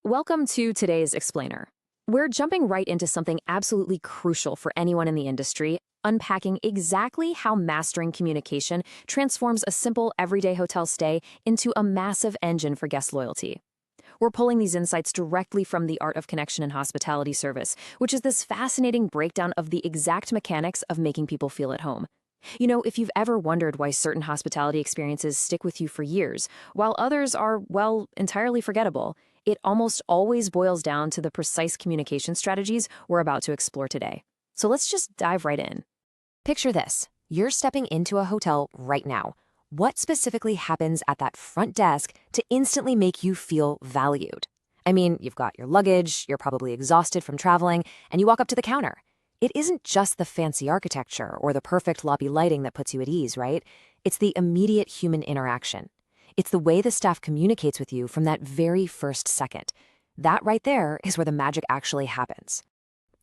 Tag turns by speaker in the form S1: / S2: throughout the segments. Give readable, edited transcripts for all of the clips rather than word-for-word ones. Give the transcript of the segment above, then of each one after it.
S1: Welcome to today's Explainer. We're jumping right into something absolutely crucial for anyone in the industry, unpacking exactly how mastering communication transforms a simple everyday hotel stay into a massive engine for guest loyalty. We're pulling these insights directly from The Art of Connection and Hospitality Service, which is this fascinating breakdown of the exact mechanics of making people feel at home. You know, if you've ever wondered why certain hospitality experiences stick with you for years, while others are, well, entirely forgettable, it almost always boils down to the precise communication strategies we're about to explore today. So let's just dive right in.
S2: Picture this. You're stepping into a hotel right now. What specifically happens at that front desk to instantly make you feel valued? I mean, you've got your luggage, you're probably exhausted from traveling, and you walk up to the counter. It isn't just the fancy architecture or the perfect lobby lighting that puts you at ease, right? It's the immediate human interaction. It's the way the staff communicates with you from that very first second. That right there is where the magic actually happens.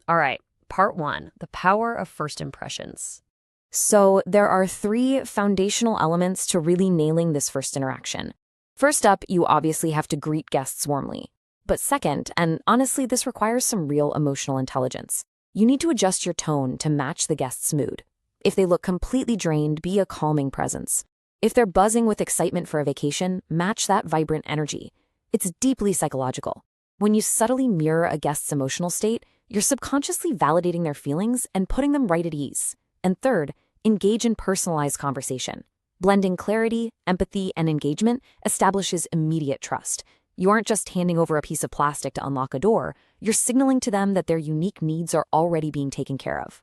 S3: All right, part one, the power of first impressions.
S1: So there are three foundational elements to really nailing this first interaction. First up, you obviously have to greet guests warmly. But second, and honestly this requires some real emotional intelligence, you need to adjust your tone to match the guest's mood. If they look completely drained, be a calming presence. If they're buzzing with excitement for a vacation, match that vibrant energy. It's deeply psychological. When you subtly mirror a guest's emotional state, you're subconsciously validating their feelings and putting them right at ease. And third, engage in personalized conversation. Blending clarity, empathy, and engagement establishes immediate trust. You aren't just handing over a piece of plastic to unlock a door, you're signaling to them that their unique needs are already being taken care of.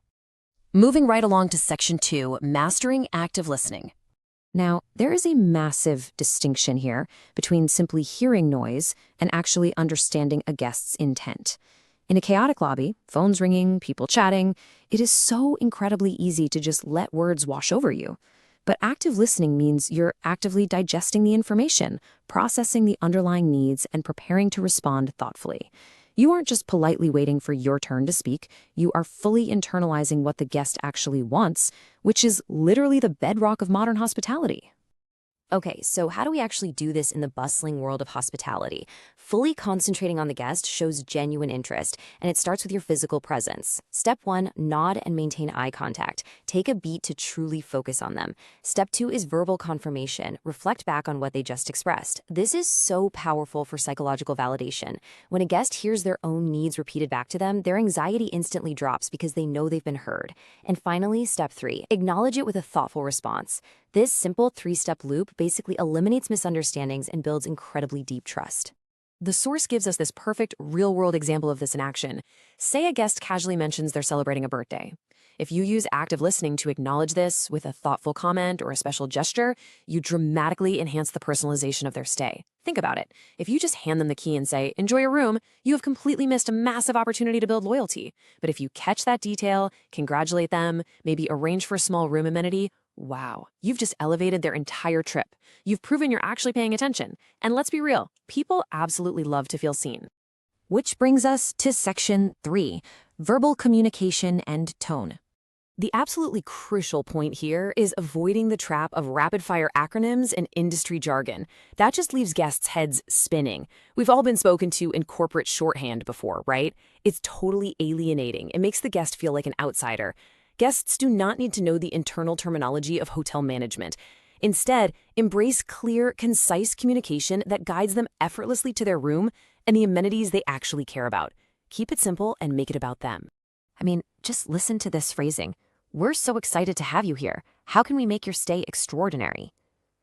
S3: Moving right along to section 2, mastering active listening.
S1: Now, there is a massive distinction here between simply hearing noise and actually understanding a guest's intent. In a chaotic lobby, phones ringing, people chatting, it is so incredibly easy to just let words wash over you. But active listening means you're actively digesting the information, processing the underlying needs, and preparing to respond thoughtfully. You aren't just politely waiting for your turn to speak, you are fully internalizing what the guest actually wants, which is literally the bedrock of modern hospitality.
S2: Okay, so how do we actually do this in the bustling world of hospitality? Fully concentrating on the guest shows genuine interest, and it starts with your physical presence. Step 1, nod and maintain eye contact. Take a beat to truly focus on them. Step 2 is verbal confirmation. Reflect back on what they just expressed. This is so powerful for psychological validation. When a guest hears their own needs repeated back to them, their anxiety instantly drops because they know they've been heard. And finally, step 3, acknowledge it with a thoughtful response. This simple 3-step loop basically eliminates misunderstandings and builds incredibly deep trust.
S1: The source gives us this perfect real-world example of this in action. Say a guest casually mentions they're celebrating a birthday. If you use active listening to acknowledge this with a thoughtful comment or a special gesture, you dramatically enhance the personalization of their stay. Think about it. If you just hand them the key and say, "Enjoy your room," you have completely missed a massive opportunity to build loyalty. But if you catch that detail, congratulate them, maybe arrange for a small room amenity, wow, you've just elevated their entire trip. You've proven you're actually paying attention. And let's be real, people absolutely love to feel seen. Which brings us to section 3, verbal communication and tone. The absolutely crucial point here is avoiding the trap of rapid-fire acronyms and industry jargon. That just leaves guests' heads spinning. We've all been spoken to in corporate shorthand before, right? It's totally alienating. It makes the guest feel like an outsider. Guests do not need to know the internal terminology of hotel management. Instead, embrace clear, concise communication that guides them effortlessly to their room and the amenities they actually care about. Keep it simple and make it about them. I mean, just listen to this phrasing. "We're so excited to have you here. How can we make your stay extraordinary?"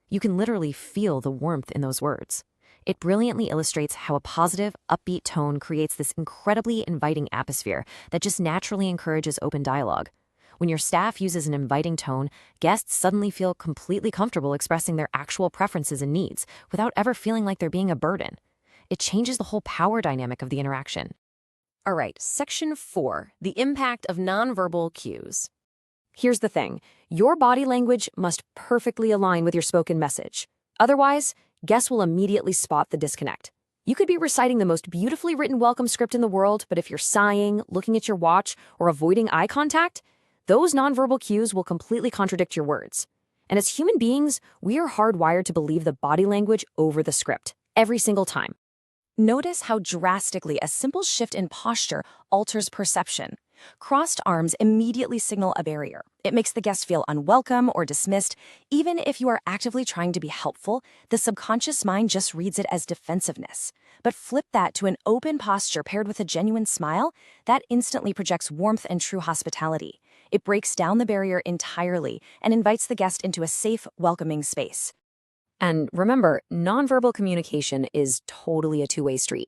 S1: You can literally feel the warmth in those words. It brilliantly illustrates how a positive, upbeat tone creates this incredibly inviting atmosphere that just naturally encourages open dialogue. When your staff uses an inviting tone, guests suddenly feel completely comfortable expressing their actual preferences and needs without ever feeling like they're being a burden. It changes the whole power dynamic of the interaction. All right, section 4, the impact of nonverbal cues. Here's the thing, your body language must perfectly align with your spoken message. Otherwise, guests will immediately spot the disconnect. You could be reciting the most beautifully written welcome script in the world, but if you're sighing, looking at your watch, or avoiding eye contact, those nonverbal cues will completely contradict your words. And as human beings, we are hardwired to believe the body language over the script, every single time.
S4: Notice how drastically a simple shift in posture alters perception. Crossed arms immediately signal a barrier. It makes the guest feel unwelcome or dismissed. Even if you are actively trying to be helpful, the subconscious mind just reads it as defensiveness. But flip that to an open posture paired with a genuine smile, that instantly projects warmth and true hospitality. It breaks down the barrier entirely and invites the guest into a safe, welcoming space.
S1: And remember, nonverbal communication is totally a two-way street.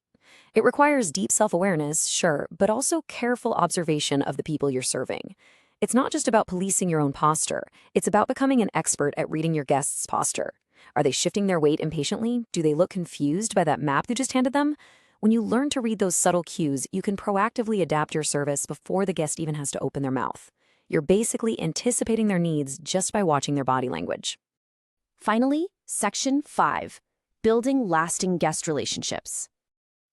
S1: It requires deep self-awareness, sure, but also careful observation of the people you're serving. It's not just about policing your own posture. It's about becoming an expert at reading your guest's posture. Are they shifting their weight impatiently? Do they look confused by that map you just handed them? When you learn to read those subtle cues, you can proactively adapt your service before the guest even has to open their mouth. You're basically anticipating their needs just by watching their body language.
S4: Finally, Section 5, Building Lasting Guest Relationships.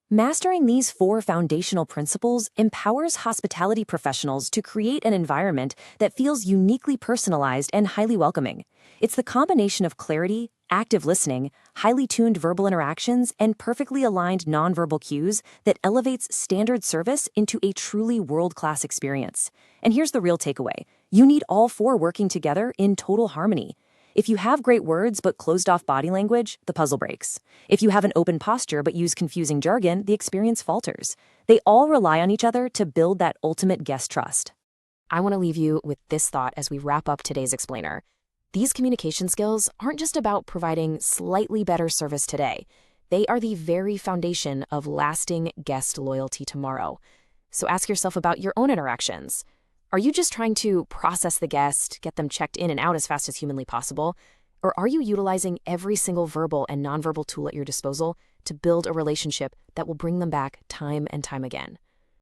S4: Mastering these 4 foundational principles empowers hospitality professionals to create an environment that feels uniquely personalized and highly welcoming. It's the combination of clarity, active listening, highly tuned verbal interactions, and perfectly aligned nonverbal cues that elevates standard service into a truly world-class experience. And here's the real takeaway. You need all 4 working together in total harmony. If you have great words but closed-off body language, the puzzle breaks. If you have an open posture but use confusing jargon, the experience falters. They all rely on each other to build that ultimate guest trust.
S2: I want to leave you with this thought as we wrap up today's explainer. These communication skills aren't just about providing slightly better service today. They are the very foundation of lasting guest loyalty tomorrow. So ask yourself about your own interactions. Are you just trying to process the guest, get them checked in and out as fast as humanly possible? Or are you utilizing every single verbal and nonverbal tool at your disposal to build a relationship that will bring them back time and time again?